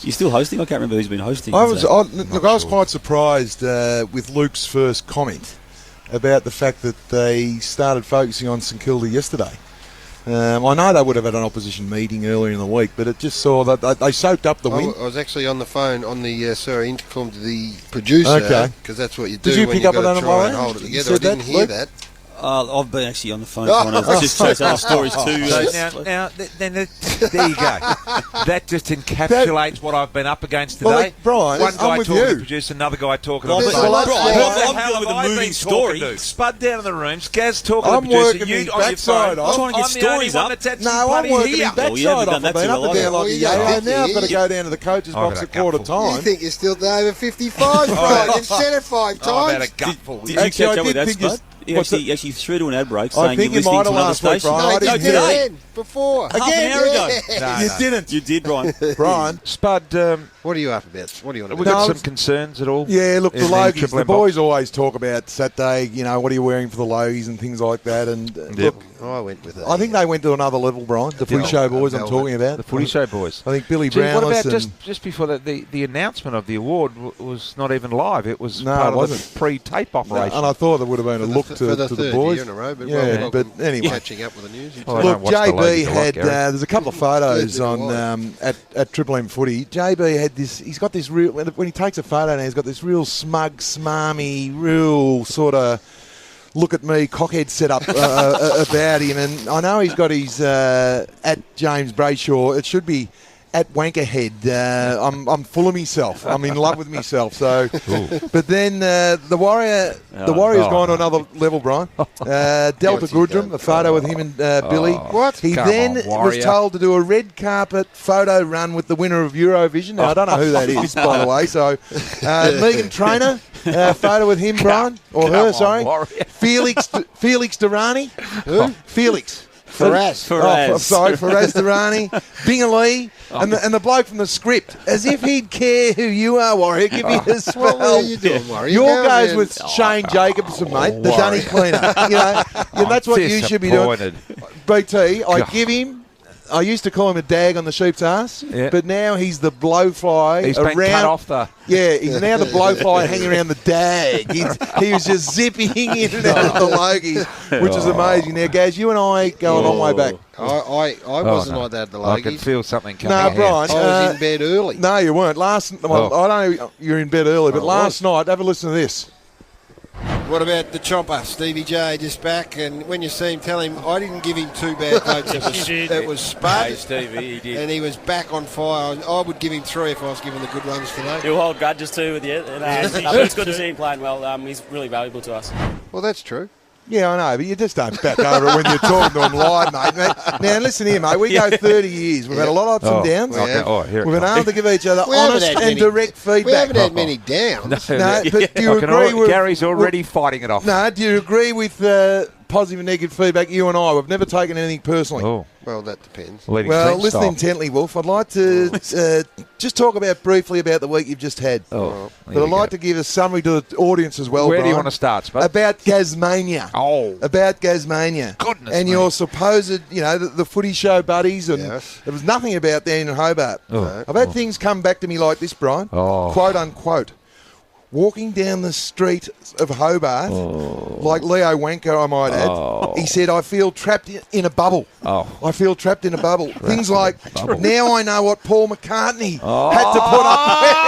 You're still hosting? I can't remember who's been hosting. I was quite surprised with Luke's first comment about the fact that they started focusing on St Kilda yesterday. I know they would have had an opposition meeting earlier in the week, but it just saw that they soaked up the win. I was actually on the phone on the Surrey intercom to the producer, because that's what you do. Did you when pick up on that try and hold it together. I didn't hear that. I've been actually on the phone. Just chasing up stories too. So now, there you go. That just encapsulates what I've been up against today. Well, Brian, one guy I'm with talking to you. the producer, another guy talking Well, to the Brian, phone. I'm dealing with a moving story. Spud down in the rooms. Gaz talking I'm to the producer. working You me on your backside phone. off. I'm trying to get I'm the only stories one up. that's actually No, I'm bloody working me here. backside off. I've been up and down like a yo-yo. Now I've got to go down to the coach's box at quarter You time. think you're still over 55, Brian? You've said it 5 Oh, I've had times. a gutful. Did you Actually, catch I up with did that, think Spud? You actually threw to an ad break I saying think you're you might listening to have another last week, station. Brian. I No, didn't you do that. did before. Half an hour ago. You didn't. You did, Brian. Brian. Spud, What are you up about? What do you want have to we do? got some concerns at all? Yeah, look, the in Logies. Triple The M box? boys always talk about Saturday, what are you wearing for the Logies and things like that. And look, I went with it. I think they went to another level, Brian. The footy show boys I'm talking about. The footy show boys. I think Billy Gee, what Brownless about and... just before the announcement of the award was not even live? It was No, part it of wasn't. the pre-tape operation. And I thought there would have been a look for the to third the boys. year in a row, but Yeah, well, but anyway. catching up with the news. Oh, I Look, don't watch the JB Logies a lot, had Gary. there's a couple of photos Yeah, on at Triple M Footy. JB had this. He's got this real. When he takes a photo now, he's got this real smug, smarmy, real sort of look at me cockhead set up about him. And I know he's got his at James Brayshaw. It should be at Wankerhead. I'm full of myself. I'm in love with myself. So, but then the Warrior's gone to another level, Brian. Delta Goodrum, a photo with him and Billy. What? He Come then on, Warrior. was told to do a red carpet photo run with the winner of Eurovision. Now, I don't know who that is, by the way. So, Megan Trainor, photo with him, Brian, or her, on, sorry. Warrior. Felix Durrani. Who? Felix. Faraz. Faraz Durrani, Bingley, and the bloke from the script, as if he'd care who you are, Warrior. Give me a spell. What are you doing, Warrior? Your Go goes around- with Shane Jacobson, mate, the Warrior. dunny cleaner. That's what you should be doing. Disappointed. BT, I God. give him. I used to call him a dag on the sheep's ass, Yeah. but now he's the blowfly. He's been cut off the... Yeah, he's now the blowfly hanging around the dag. He was just zipping in and out of the Logies, which is amazing. Now, Gaz, you and I go a long way back. I wasn't no. like that at the I can Logies. feel something coming No, ahead. Brian. I was in bed early. No, you weren't. I don't know you're in bed early, but last night, have a listen to this. What about the chomper, Stevie J, just back? And when you see him, tell him I didn't give him 2 bad votes. It was Spud, Hey, Stevie, he did. and he was back on fire. I would give him 3 if I was given the good ones today. He'll hold grudges too with you. And, but it's good to see him playing well. He's really valuable to us. Well, that's true. Yeah, I know, but you just don't back over it when you're talking to him live, mate. Now, listen here, mate. We go 30 years. We've had a lot of ups and downs. Here it We've been comes. able to give each other We haven't honest had and many- direct feedback. We haven't had many downs. No, but do you agree with... Gary's already fighting it off. No, do you agree with positive and negative feedback? You and I, we've never taken anything personally. Oh, Well, that depends. leading Well, French listen style. intently, Wolf. I'd like to just talk briefly about the week you've just had. Oh, But I'd like to give a summary to the audience as well, Where do you Brian, want to start, Spud? about Gazmania. Oh. About Gazmania. Goodness and me. your supposed, the footy show buddies, and Yes. there was nothing about that in Hobart. Oh. I've had things come back to me like this, Brian. Oh. Quote, unquote. Walking down the street of Hobart, like Leo Wanker, I might add, he said, I feel trapped in a bubble. Oh. I feel trapped in a bubble. Things like, now I know what Paul McCartney had to put up with.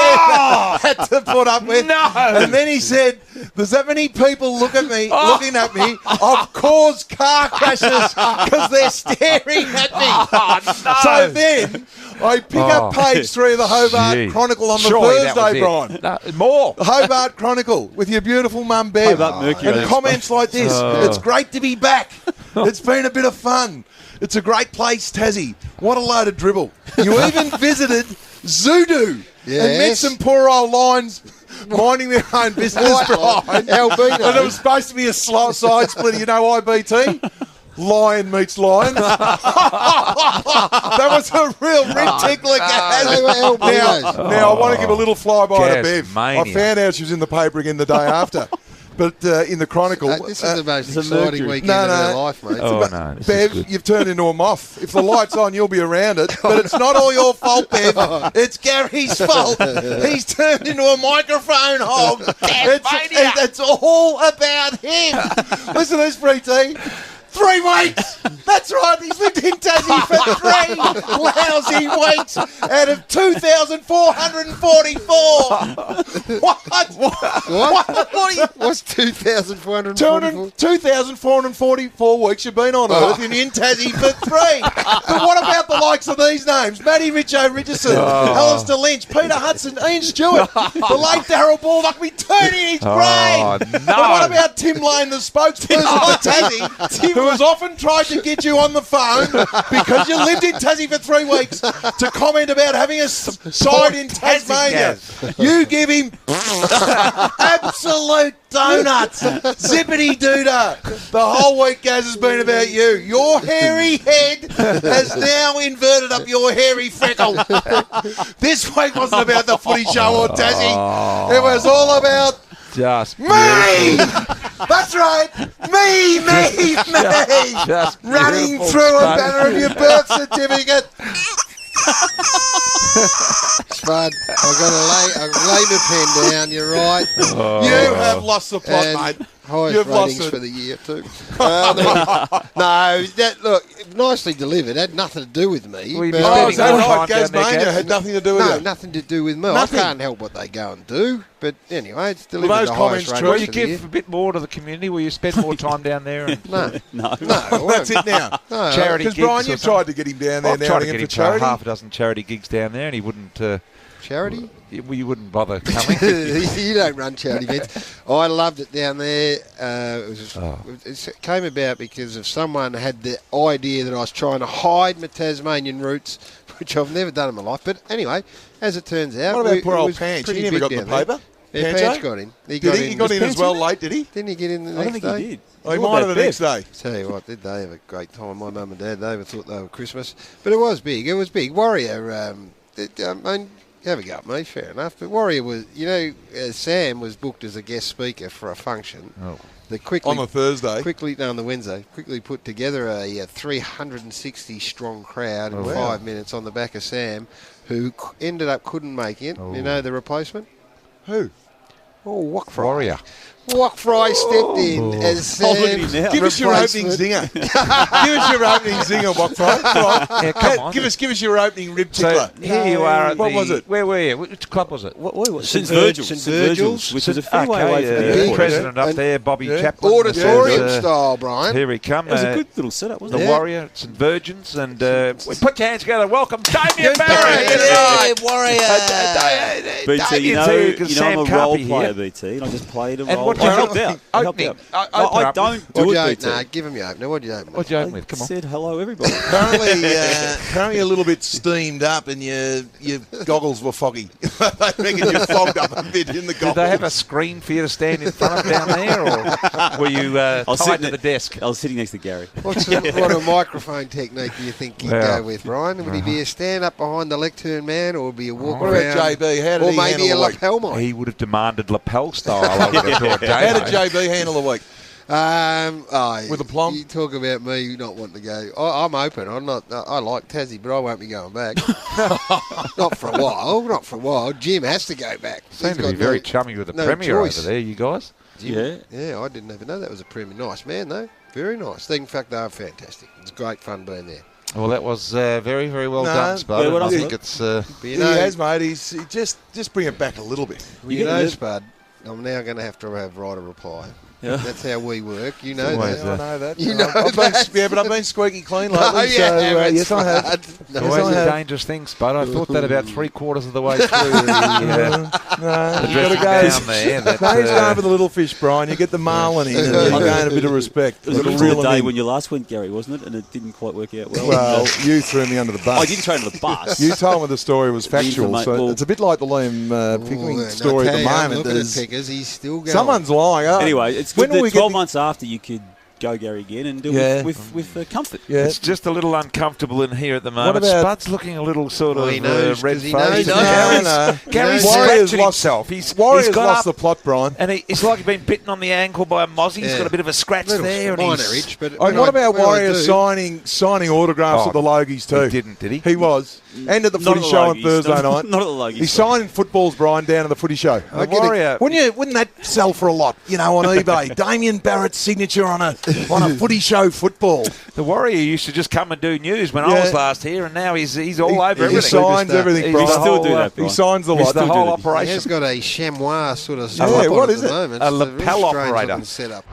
Had to put up with. No. And then he said, there's that many people looking at me, I've caused car crashes because they're staring at me. Oh, no. So then, I pick up page 3 of the Hobart Gee. Chronicle on the Surely that Thursday, was it. Brian. No, more. The Hobart Chronicle with your beautiful mum, Bev. Hobart Mercury. And comments like this. It's great to be back. It's been a bit of fun. It's a great place, Tassie. What a load of dribble. You even visited Zoodoo and met Yes. some poor old lions minding their own business, Brian. Albino. And it was supposed to be a side split. You know IBT? Lion meets lion. That was a real rib tickler, Gaz. They were albinos. Now, I want to give a little flyby to Bev. Gazmania. I found out she was in the paper again the day after. But in the Chronicle... This is the most it's a exciting Mercury. weekend of our life, mate. Oh, no. This is Bev, good. you've turned into a moth. If the light's on, you'll be around it. But it's not all your fault, Bev. It's Gary's fault. He's turned into a microphone hog. It's all about him. Listen to this, Free T. 3 weeks! That's right, he's lived in Tassie for 3 lousy weeks out of 2,444. What? What's 2,444? 2,444 weeks you've been on Earth and in Tassie for 3. But what about the likes of these names? Matty Richo Richardson, Alistair Lynch, Peter Hudson, Ian Stewart, the late Darryl Baldock returning his grave. no. But what about Tim Lane, the spokesperson for Tassie, who has often tried to get you on the phone because you lived in Tassie for 3 weeks to comment about having a side in Tasmania. You give him absolute donuts. Zippity doodah. The whole week, Gaz, has been about you. Your hairy head has now inverted up your hairy freckle. This week wasn't about the footy show or Tassie. It was all about Just me! That's right! Me! Just Running beautiful through a stuff. banner of your birth certificate. Spud, I've got to lay my pen down, you're right. You have lost the plot, And mate. highest You've lost ratings it. for the year, too. Look, nicely delivered. Had nothing to do with me. Well, you'd but- be Oh, spending is that more right? time down there, Gazmania Gaz. had nothing to do with No, it. nothing to do with me. Nothing. I can't help what they go and do. But anyway, it's delivered those the comments highest true? Will ratings you for the year. give a bit more to the community? Will you spend more time down there? And No, No. no. I won't. That's it now. No, charity Because, gigs? Brian, or you've something? tried to get him down there I've now tried and to get again him for to half charity. a dozen charity gigs down there, and he wouldn't. Charity? You wouldn't bother coming. You don't run charity events. I loved it down there. It came about because of someone had the idea that I was trying to hide my Tasmanian roots, which I've never done in my life. But anyway, as it turns out, What about it poor old was Panch? pretty He never big got in the down there. paper? Yeah, Pancho? Panch got in. Did he? He got in as well late, did he? Didn't he get in the I next don't think day? he did. Oh, he What might have about the next day. Tell you what, did they have a great time? My mum and dad, they thought they were Christmas. But it was big. It was big. Warrior, I mean, have a go at me, fair enough. But Warrior was, Sam was booked as a guest speaker for a function. Oh. That quickly, On the Thursday. on the Wednesday, quickly put together a 360 strong crowd in Wow. 5 minutes on the back of Sam, who ended up couldn't make it. Oh. You know the replacement? Who? Oh, Wok Warrior. Wok Fry stepped in as Oh, look at Sam's him now. Give us your opening replacement. zinger. Give us your opening zinger, Wok Fry. Come on. Yeah, come on. Give us your opening rib So tickler. here you are at What the... was it? Where were you? Which club was it? St Virgil's. St. St Virgil's, which is a fair way away from the Big airport. President up And- there, Bobby Yeah. Chaplin. Auditorium and, style, Brian. Here he comes. It was a good little setup, wasn't The it? Yeah. Warrior, St Virgins, and put your hands together. Welcome, Damien Good Barry. day, Warrior. BT, you know, Damien's I'm a Sam role Carpy player, here. BT, and I just played a And role. what I you helped out. I helped opening? out. Open I up. don't What'd do you it, open? BT. Nah, give him your opener. What'd you open? What'd you open with? Come on. Said hello, everybody. Apparently a little bit steamed up and your goggles were foggy. I reckon you fogged up a bit in the goggles. Did they have a screen for you to stand in front of down there, or were you tied to the desk? I was sitting next to Gary. What a microphone technique do you think you'd Well, go with, Brian? Would he be a stand up behind the lectern man, or would be a walk What around? about JB? How did or he maybe a handle the week? lapel mic? He would have demanded lapel style. I would have thought, How did Damo. JB handle the week? With a plum? You talk about me not wanting to go. I'm open. I'm not. I like Tassie, but I won't be going back. Not for a while. Not for a while. Jim has to go back. Seem He's to be got very no- chummy with the no Premier choice. over there, you guys. Yeah. Yeah, I didn't even know that was a Premier. Nice man, though. Very nice. In fact, they are fantastic. It's great fun being there. Well, that was very, very well No, done, Spud. yeah, what I else think was it's... But He has, mate. He just bring it back a little bit. you know, Spud, I'm now going to have write a reply. Yeah. That's how we work. You know always that. I know that. You know I've been, that. yeah, but I've been squeaky clean lately. Oh, so yeah, yes, I have. Spud. No, Yes, always I a have. dangerous thing, Spud. I thought that about 3/4 of the way through the No, you got to dressing go. down there. That, Dave's going for the little fish, Brian. You get the marlin in, and you gain a bit of respect. It was It'll a reel the him day in. when you last went, Gary, wasn't it? And it didn't quite work out well. Well, you threw me under the bus. I didn't throw under the bus. You told me the story was factual, information- so well- it's a bit like the Liam Pickering Ooh, story I at the tell you, I'm moment. looking at There's Pickers, he's still going. someone's lying. Anyway, it's when good will we that get 12 the- months after you could go Gary again and do Yeah. it with comfort. Yeah. It's just a little uncomfortable in here at the moment. about- Spud's looking a little sort of he knows, red 'cause he faced. knows. No. Gary's Warriors scratching lost- himself. He's Warriors got lost up the plot, Brian. and it's like he's been bitten on the ankle by a mozzie. He's Yeah. got a bit of a scratch Little there. And minor he's, itch, but And when what about when I Warriors do- signing autographs Oh, at the Logies too? he didn't, did he? He was. And at the Not footy at the show on Logies. Thursday Not- night. not at the Logies. He signed footballs, Brian, down at the footy show. The Warrior. Wouldn't that sell for a lot? You know, on eBay, Damien Barrett's signature on a footy show football. The Warrior used to just come and do news when I Yeah. was last here, and now he's all over He everything. signs everything, He's Brian. the still whole, do that, He Brian. signs the He's lot. the whole He operation. has got a chamois sort of Yeah, setup what on is at it? the moment. A It's lapel very strange operator. looking setup.